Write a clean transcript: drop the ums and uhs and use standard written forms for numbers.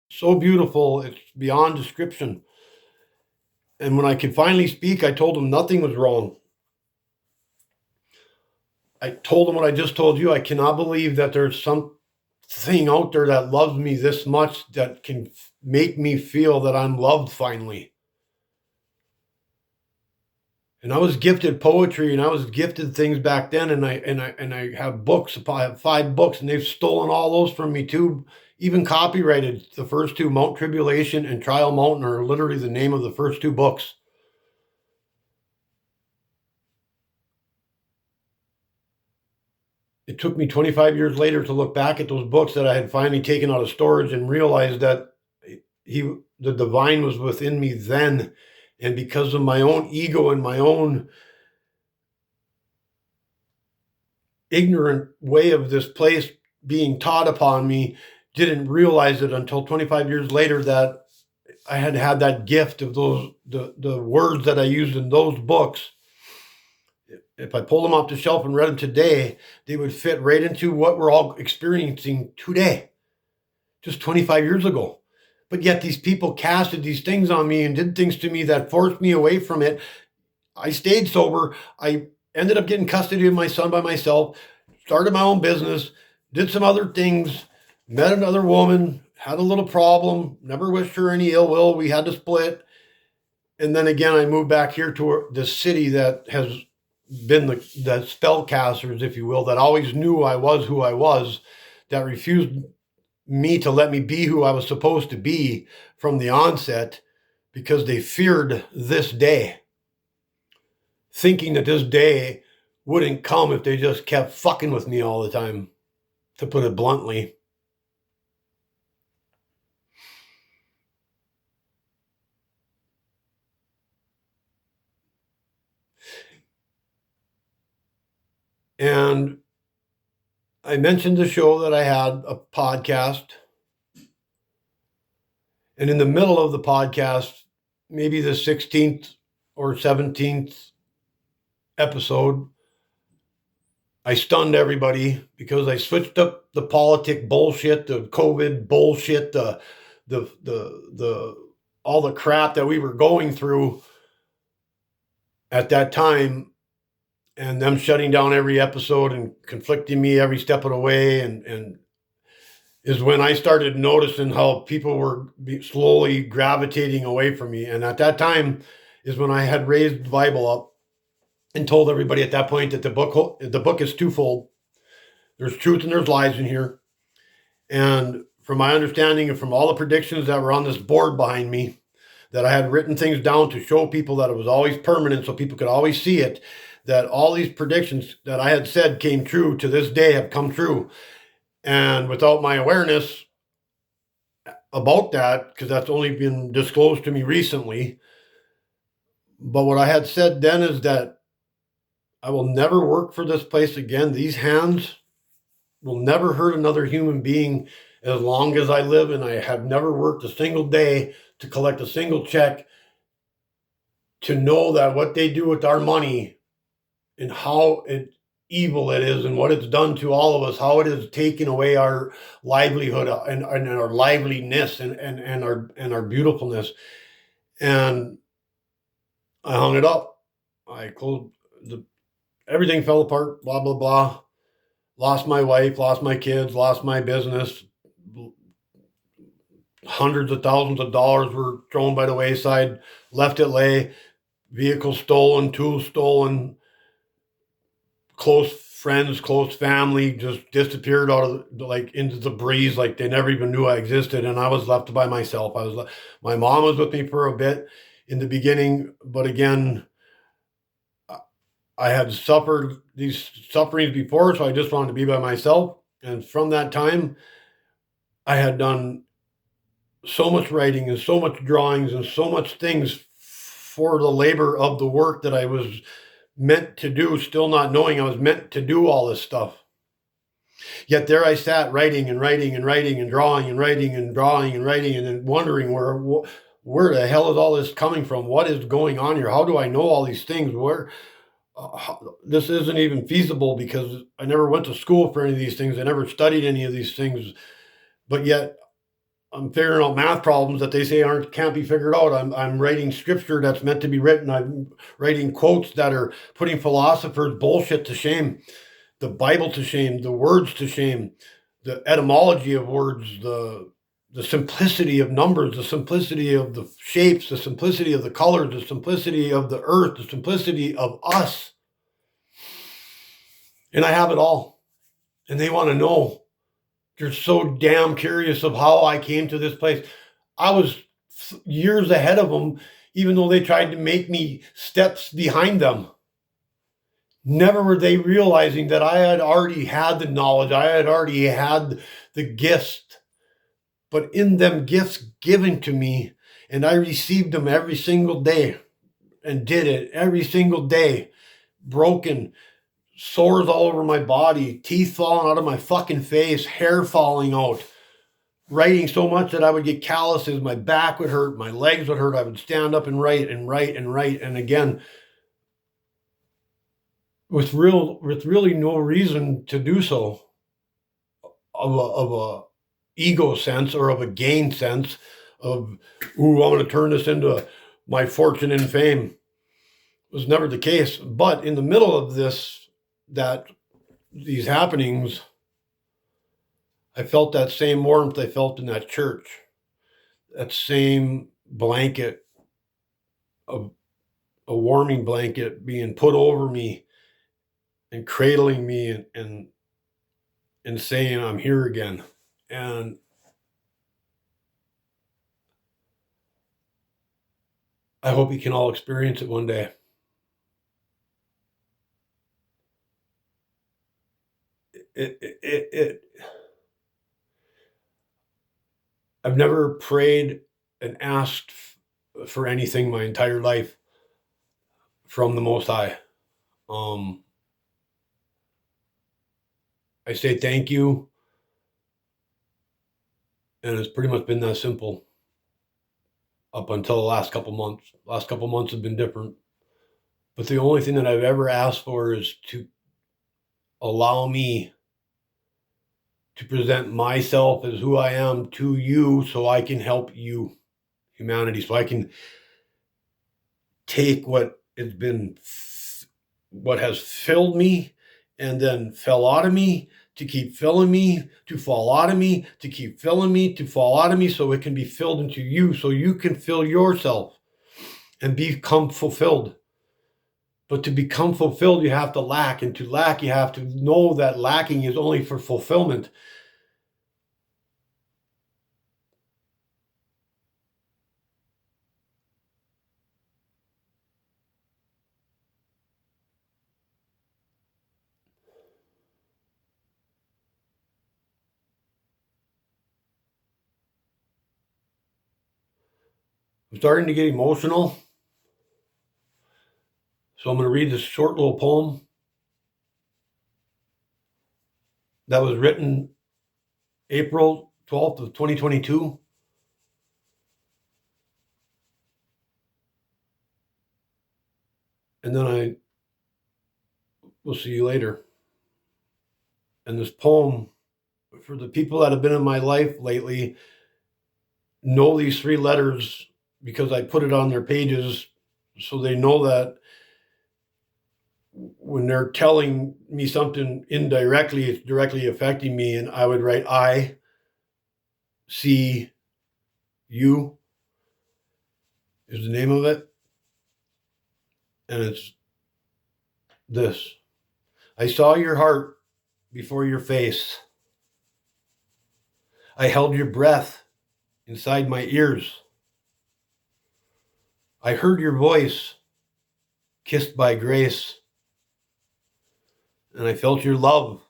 so beautiful, it's beyond description. And when I could finally speak, I told him nothing was wrong. I told him what I just told you. I cannot believe that there's something out there that loves me this much that can make me feel that I'm loved finally. And I was gifted poetry and I was gifted things back then, and I have books. I have 5 books, and they've stolen all those from me too. Even copyrighted. The first two, Mount Tribulation and Trial Mountain, are literally the name of the first 2 books. It took me 25 years later to look back at those books that I had finally taken out of storage and realized that he the divine was within me then. And because of my own ego and my own ignorant way of this place being taught upon me, didn't realize it until 25 years later that I had that gift of those the words that I used in those books. If I pulled them off the shelf and read them today, they would fit right into what we're all experiencing today, just 25 years ago. But yet these people casted these things on me and did things to me that forced me away from it. I stayed sober. I ended up getting custody of my son by myself, started my own business, did some other things, met another woman, had a little problem, never wished her any ill will. We had to split. And then again, I moved back here to the city that has been the spellcasters, if you will, that always knew I was who I was, that refused me to let me be who I was supposed to be from the onset because they feared this day, thinking that this day wouldn't come if they just kept fucking with me all the time, to put it bluntly. And I mentioned the show that I had a podcast. And in the middle of the podcast, maybe the 16th or 17th episode, I stunned everybody because I switched up the politic bullshit, the COVID bullshit, the all the crap that we were going through at that time, and them shutting down every episode and conflicting me every step of the way, and is when I started noticing how people were slowly gravitating away from me. And at that time is when I had raised the Bible up and told everybody at that point that the book is twofold. There's truth and there's lies in here. And from my understanding and from all the predictions that were on this board behind me, that I had written things down to show people that it was always permanent so people could always see it, that all these predictions that I had said came true to this day have come true. And without my awareness about that, because that's only been disclosed to me recently, but what I had said then is that I will never work for this place again. These hands will never hurt another human being as long as I live, and I have never worked a single day to collect a single check, to know that what they do with our money and how evil it is and what it's done to all of us, how it has taken away our livelihood and our liveliness and our beautifulness. And I hung it up. I closed everything fell apart, blah, blah, blah. Lost my wife, lost my kids, lost my business. Hundreds of thousands of dollars were thrown by the wayside, left it lay, vehicles stolen, tools stolen, close friends, close family just disappeared out of like into the breeze, like they never even knew I existed, and I was left by myself. My mom was with me for a bit in the beginning, but again, I had suffered these sufferings before, so I just wanted to be by myself. And from that time, I had done so much writing and so much drawings and so much things for the labor of the work that I was meant to do, still not knowing I was meant to do all this stuff. Yet there I sat writing and writing and writing and drawing and writing and drawing and writing, and then wondering where the hell is all this coming from? What is going on here? How do I know all these things? This isn't even feasible because I never went to school for any of these things. I never studied any of these things, but yet I'm figuring out math problems that they say can't be figured out. I'm writing scripture that's meant to be written. I'm writing quotes that are putting philosophers' bullshit to shame, the Bible to shame, the words to shame, the etymology of words, the simplicity of numbers, the simplicity of the shapes, the simplicity of the colors, the simplicity of the earth, the simplicity of us. And I have it all. And they want to know. They're so damn curious of how I came to this place. I was years ahead of them, even though they tried to make me steps behind them. Never were they realizing that I had already had the knowledge. I had already had the gifts. But in them gifts given to me, and I received them every single day and did it every single day. Broken, sores all over my body, teeth falling out of my fucking face, hair falling out, writing so much that I would get calluses, my back would hurt, my legs would hurt, I would stand up and write and write and write. And again, with really no reason to do so of a ego sense or of a gain sense of, ooh, I'm going to turn this into my fortune and fame. It was never the case. But in the middle of these happenings, I felt that same warmth I felt in that church, that same blanket, a warming blanket being put over me and cradling me and saying, I'm here again. And I hope you can all experience it one day. I've never prayed and asked for anything my entire life from the Most High. I say thank you, and it's pretty much been that simple up until the last couple months. Last couple months have been different, but the only thing that I've ever asked for is to allow me to present myself as who I am to you so I can help you, humanity, so I can take what has filled me and then fell out of me to keep filling me, to fall out of me, to keep filling me, to fall out of me, so it can be filled into you, so you can fill yourself and become fulfilled. But to become fulfilled, you have to lack. And to lack, you have to know that lacking is only for fulfillment. I'm starting to get emotional. So I'm going to read this short little poem that was written April 12th of 2022. And then I will see you later. And this poem, for the people that have been in my life lately, know these 3 letters because I put it on their pages so they know that when they're telling me something indirectly, it's directly affecting me. And I would write, I see you is the name of it. And it's this. I saw your heart before your face. I held your breath inside my ears. I heard your voice, kissed by grace. And I felt your love